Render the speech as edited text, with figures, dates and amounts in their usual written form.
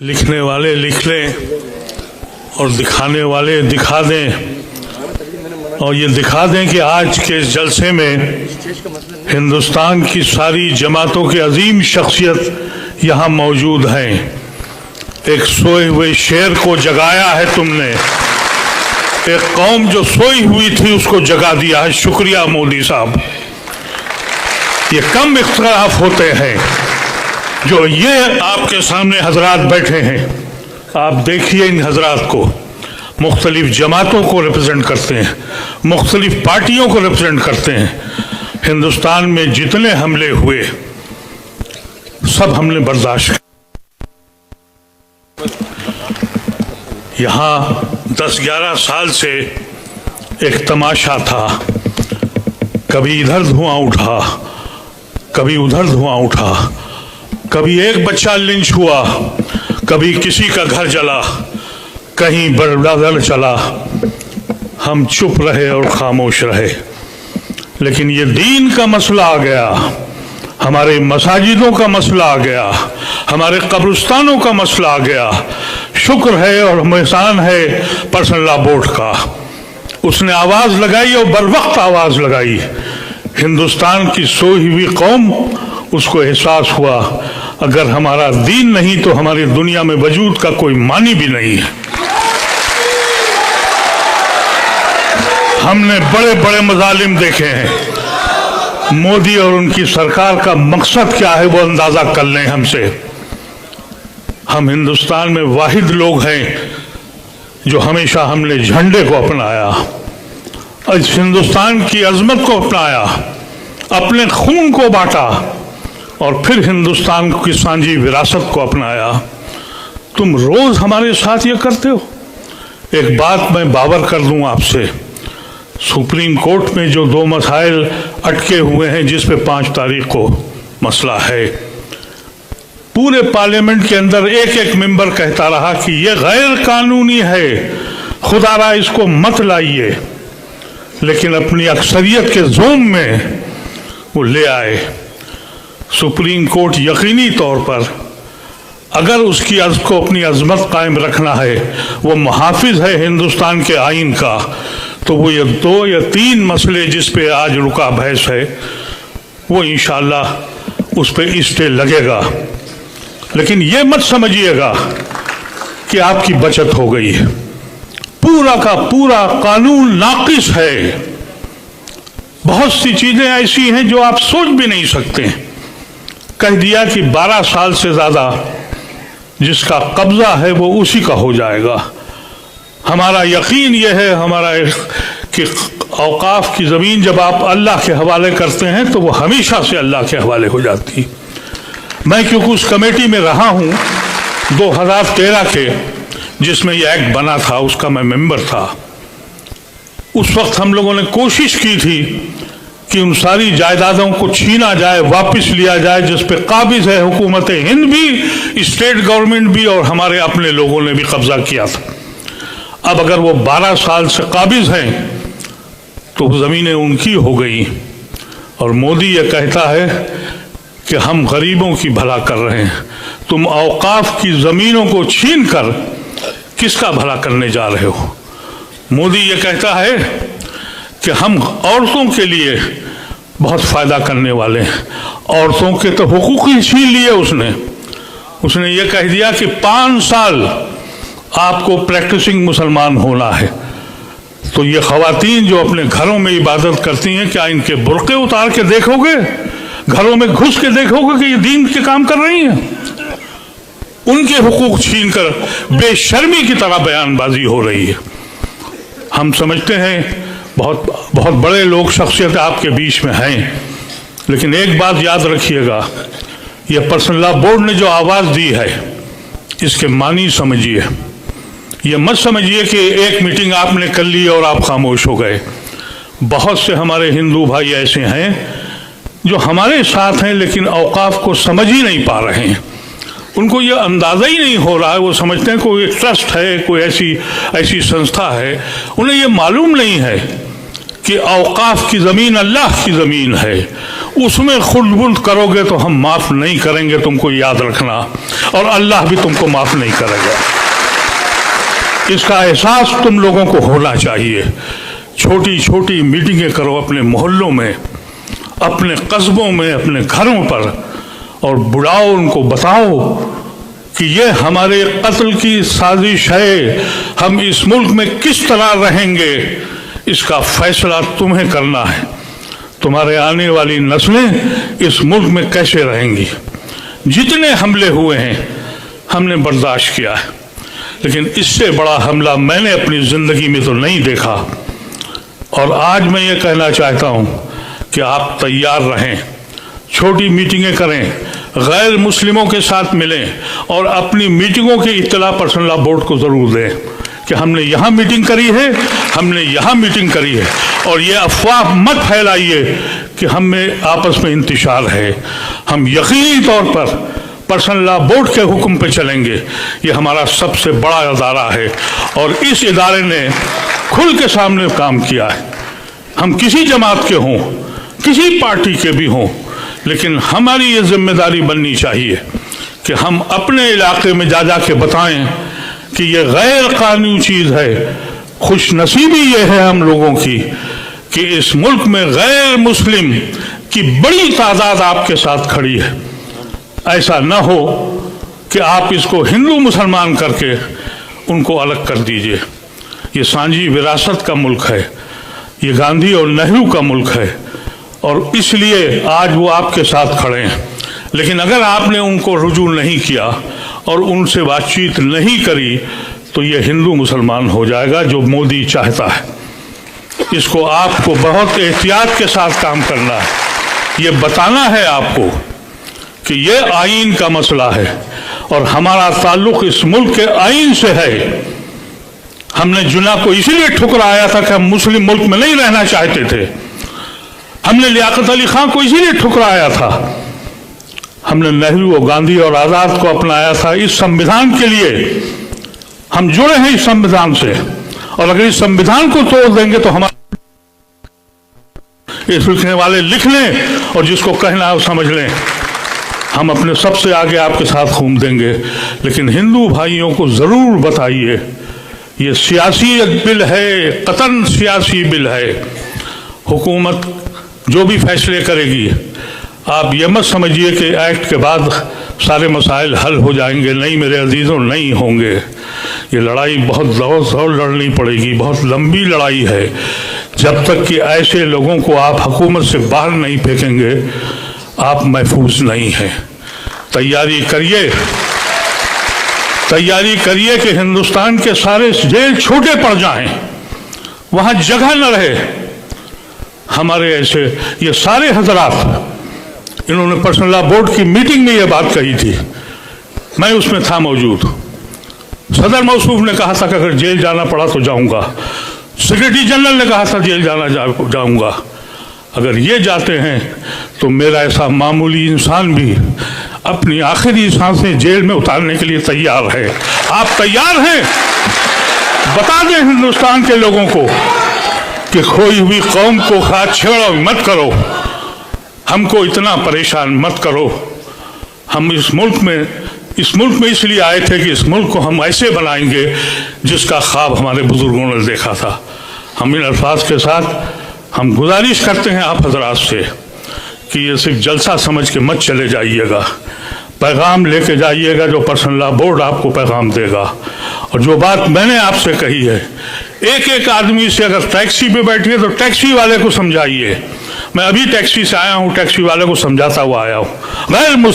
लिखने वाले लिख लें और दिखाने वाले दिखा दें, और ये दिखा दें कि आज के इस जलसे में हिंदुस्तान की सारी जमातों की अजीम शख्सियत यहाँ मौजूद हैं। एक सोए हुए शेर को जगाया है तुमने, एक कौम जो सोई हुई थी उसको जगा दिया है। शुक्रिया मोदी साहब। ये कम इख्तिलाफ होते हैं जो ये आपके सामने हजरात बैठे हैं। आप देखिए इन हजरात को, मुख्तलिफ जमातों को रिप्रेजेंट करते हैं, मुख्तलिफ पार्टियों को रिप्रेजेंट करते हैं। हिंदुस्तान में जितने हमले हुए सब हमने बर्दाश्त किया। यहाँ 10-11 साल से एक तमाशा था, कभी इधर धुआं उठा, कभी उधर धुआं उठा, कभी एक बच्चा लिंच हुआ, कभी किसी का घर जला, कहीं बर्बाद चला। हम चुप रहे और खामोश रहे। लेकिन ये दीन का मसला आ गया, हमारे मसाजिदों का मसला आ गया, हमारे कब्रिस्तानों का मसला आ गया। शुक्र है और एहसान है पर्सनल लॉ बोर्ड का, उसने आवाज़ लगाई और बर वक्त आवाज़ लगाई। हिंदुस्तान की सोई हुई कौम, उसको एहसास हुआ अगर हमारा दीन नहीं तो हमारी दुनिया में वजूद का कोई मानी भी नहीं है। हमने बड़े बड़े मजालिम देखे हैं। मोदी और उनकी सरकार का मकसद क्या है वो अंदाजा कर लें हमसे। हम हिंदुस्तान में वाहिद लोग हैं जो हमेशा हमने झंडे को अपनाया, इस हिंदुस्तान की अजमत को अपनाया, अपने खून को बांटा और फिर हिंदुस्तान की सांझी विरासत को अपनाया। तुम रोज हमारे साथ ये करते हो। एक बात मैं बावर कर दूं आपसे, सुप्रीम कोर्ट में जो 2 मसाइल अटके हुए हैं जिस पे 5 तारीख को मसला है, पूरे पार्लियामेंट के अंदर एक मेंबर कहता रहा कि ये गैर कानूनी है, खुदारा इसको मत लाइए। लेकिन अपनी अक्सरियत के जोम में वो ले आए। सुप्रीम कोर्ट यकीनी तौर पर अगर उसकी को अपनी अजमत कायम रखना है, वो मुहाफिज है हिंदुस्तान के आइन का, तो वो ये 2 या 3 मसले जिस पे आज रुका बहस है वो इंशाअल्लाह उस पे स्टे लगेगा। लेकिन ये मत समझिएगा कि आपकी बचत हो गई है। पूरा का पूरा कानून नाकिस है। बहुत सी चीजें ऐसी हैं जो आप सोच भी नहीं सकते। कह दिया कि 12 साल से ज्यादा जिसका कब्जा है वो उसी का हो जाएगा। हमारा यकीन यह है हमारा कि औकाफ की ज़मीन जब आप अल्लाह के हवाले करते हैं तो वो हमेशा से अल्लाह के हवाले हो जाती। मैं क्योंकि उस कमेटी में रहा हूँ 2013 के जिसमें यह एक्ट बना था, उसका मैं मेंबर था। उस वक्त हम लोगों ने कोशिश की थी कि उन सारी जायदादों को छीना जाए, वापस लिया जाए जिस पे काबिज है हुकूमत हिंद भी, स्टेट गवर्नमेंट भी और हमारे अपने लोगों ने भी कब्जा किया था। अब अगर वो 12 साल से काबिज हैं तो ज़मीनें उनकी हो गई। और मोदी ये कहता है कि हम गरीबों की भला कर रहे हैं। तुम औकाफ की ज़मीनों को छीन कर किसका भला करने जा रहे हो? मोदी ये कहता है कि हम औरतों के लिए बहुत फ़ायदा करने वाले हैं। औरतों के तो हुकूक ही छीन लिए उसने ये कह दिया कि 5 साल आपको प्रैक्टिसिंग मुसलमान होना है। तो ये ख़वातीन जो अपने घरों में इबादत करती हैं, क्या इनके बुर्के उतार के देखोगे? घरों में घुस के देखोगे कि ये दीन के काम कर रही हैं? उनके हुकूक छीन कर बेशर्मी की तरह बयानबाजी हो रही है। हम समझते हैं बहुत बहुत बड़े लोग शख्सियत आपके बीच में हैं, लेकिन एक बात याद रखिएगा, ये पर्सनल लॉ बोर्ड ने जो आवाज़ दी है इसके मानी समझिए। ये मत समझिए कि एक मीटिंग आपने कर ली और आप खामोश हो गए। बहुत से हमारे हिंदू भाई ऐसे हैं जो हमारे साथ हैं लेकिन औकाफ को समझ ही नहीं पा रहे हैं। उनको ये अंदाज़ा ही नहीं हो रहा है। वो समझते हैं कोई ट्रस्ट है, कोई ऐसी संस्था है। उन्हें ये मालूम नहीं है कि औकाफ की ज़मीन अल्लाह की ज़मीन है। उसमें खुद करोगे तो हम माफ़ नहीं करेंगे, तुमको याद रखना, और अल्लाह भी तुमको माफ़ नहीं करेगा। इसका एहसास तुम लोगों को होना चाहिए। छोटी छोटी मीटिंगें करो अपने मोहल्लों में, अपने कस्बों में, अपने घरों पर, और बुलाओ, उनको बताओ कि ये हमारे कत्ल की साजिश है, हम इस मुल्क में किस तरह रहेंगे, इसका फैसला तुम्हें करना है। तुम्हारे आने वाली नस्लें इस मुल्क में कैसे रहेंगी। जितने हमले हुए हैं हमने बर्दाश्त किया है, लेकिन इससे बड़ा हमला मैंने अपनी ज़िंदगी में तो नहीं देखा। और आज मैं ये कहना चाहता हूँ कि आप तैयार रहें, छोटी मीटिंगें करें, गैर मुस्लिमों के साथ मिलें, और अपनी मीटिंगों की इत्तला पर्सनल लॉ बोर्ड को ज़रूर दें कि हमने यहाँ मीटिंग करी है, हमने यहाँ मीटिंग करी है। और ये अफवाह मत फैलाइए कि हम में आपस में इंतशार है। हम यकीनी तौर पर पर्सनल लॉ बोर्ड के हुक्म पे चलेंगे। ये हमारा सबसे बड़ा इदारा है और इस इदारे ने खुल के सामने काम किया है। हम किसी जमात के हों, किसी पार्टी के भी हों, लेकिन हमारी ये जिम्मेदारी बननी चाहिए कि हम अपने इलाके में जा के बताएं कि ये गैर कानूनी चीज़ है। खुश नसीबी ये है हम लोगों की कि इस मुल्क में गैर मुस्लिम की बड़ी तादाद आपके साथ खड़ी है। ऐसा न हो कि आप इसको हिंदू मुसलमान करके उनको अलग कर दीजिए। ये सांझी विरासत का मुल्क है, ये गांधी और नेहरू का मुल्क है, और इसलिए आज वो आपके साथ खड़े हैं। लेकिन अगर आपने उनको रुजू नहीं किया और उनसे बातचीत नहीं करी तो ये हिंदू मुसलमान हो जाएगा जो मोदी चाहता है। इसको आपको बहुत एहतियात के साथ काम करना है। ये बताना है आपको कि ये आइन का मसला है और हमारा ताल्लुक इस मुल्क के आइन से है। हमने जुना को इसीलिए ठुकराया था कि हम मुस्लिम मुल्क में नहीं रहना चाहते थे। हमने लियाकत अली खान को इसीलिए ठुकराया था। हमने नेहरू और गांधी और आज़ाद को अपनाया था इस संविधान के लिए। हम जुड़े हैं इस संविधान से, और अगर इस संविधान को तोड़ देंगे तो हमारे इस लिखने वाले लिख लें और जिसको कहना है वो समझ लें। हम अपने सबसे आगे आपके साथ घूम देंगे। लेकिन हिंदू भाइयों को ज़रूर बताइए ये सियासी बिल है, कतन सियासी बिल है। हुकूमत जो भी फैसले करेगी, आप ये मत समझिए कि एक्ट के बाद सारे मसाइल हल हो जाएंगे। नहीं मेरे अजीज़ों, नहीं होंगे। ये लड़ाई बहुत ज़ोर लड़नी पड़ेगी, बहुत लंबी लड़ाई है। जब तक कि ऐसे लोगों को आप हुकूमत से बाहर नहीं फेंकेंगे, आप महफूज नहीं हैं। तैयारी करिए कि हिंदुस्तान के सारे जेल छोटे पड़ जाएं, वहाँ जगह न रहे। हमारे ऐसे ये सारे हजरात, इन्होंने पर्सनल लॉ बोर्ड की मीटिंग में ये बात कही थी, मैं उसमें था मौजूद। सदर मौसूफ ने कहा था कि अगर जेल जाना पड़ा तो जाऊंगा। सेक्रेटरी जनरल ने कहा था जेल जाऊंगा। अगर ये जाते हैं तो मेरा ऐसा मामूली इंसान भी अपनी आखिरी सांसें जेल में उतारने के लिए तैयार है। आप तैयार हैं? बता दें हिंदुस्तान के लोगों को कि खोई हुई कौम को हाथ छेड़ो मत करो, हमको इतना परेशान मत करो। हम इस मुल्क में इसलिए आए थे कि इस मुल्क को हम ऐसे बनाएंगे जिसका ख्वाब हमारे बुजुर्गों ने देखा था। हम इन अल्फाज के साथ हम गुजारिश करते हैं आप हजरात से कि ये सिर्फ जलसा समझ के मत चले जाइएगा। पैगाम लेके जाइएगा जो पर्सनल लॉ बोर्ड आपको पैगाम देगा। और जो बात मैंने आपसे कही है, एक एक आदमी से अगर टैक्सी पे बैठिए तो टैक्सी वाले को समझाइए। मैं अभी टैक्सी से आया हूँ, टैक्सी वाले को समझाता हुआ आया हूँ। गैर मुस्लिम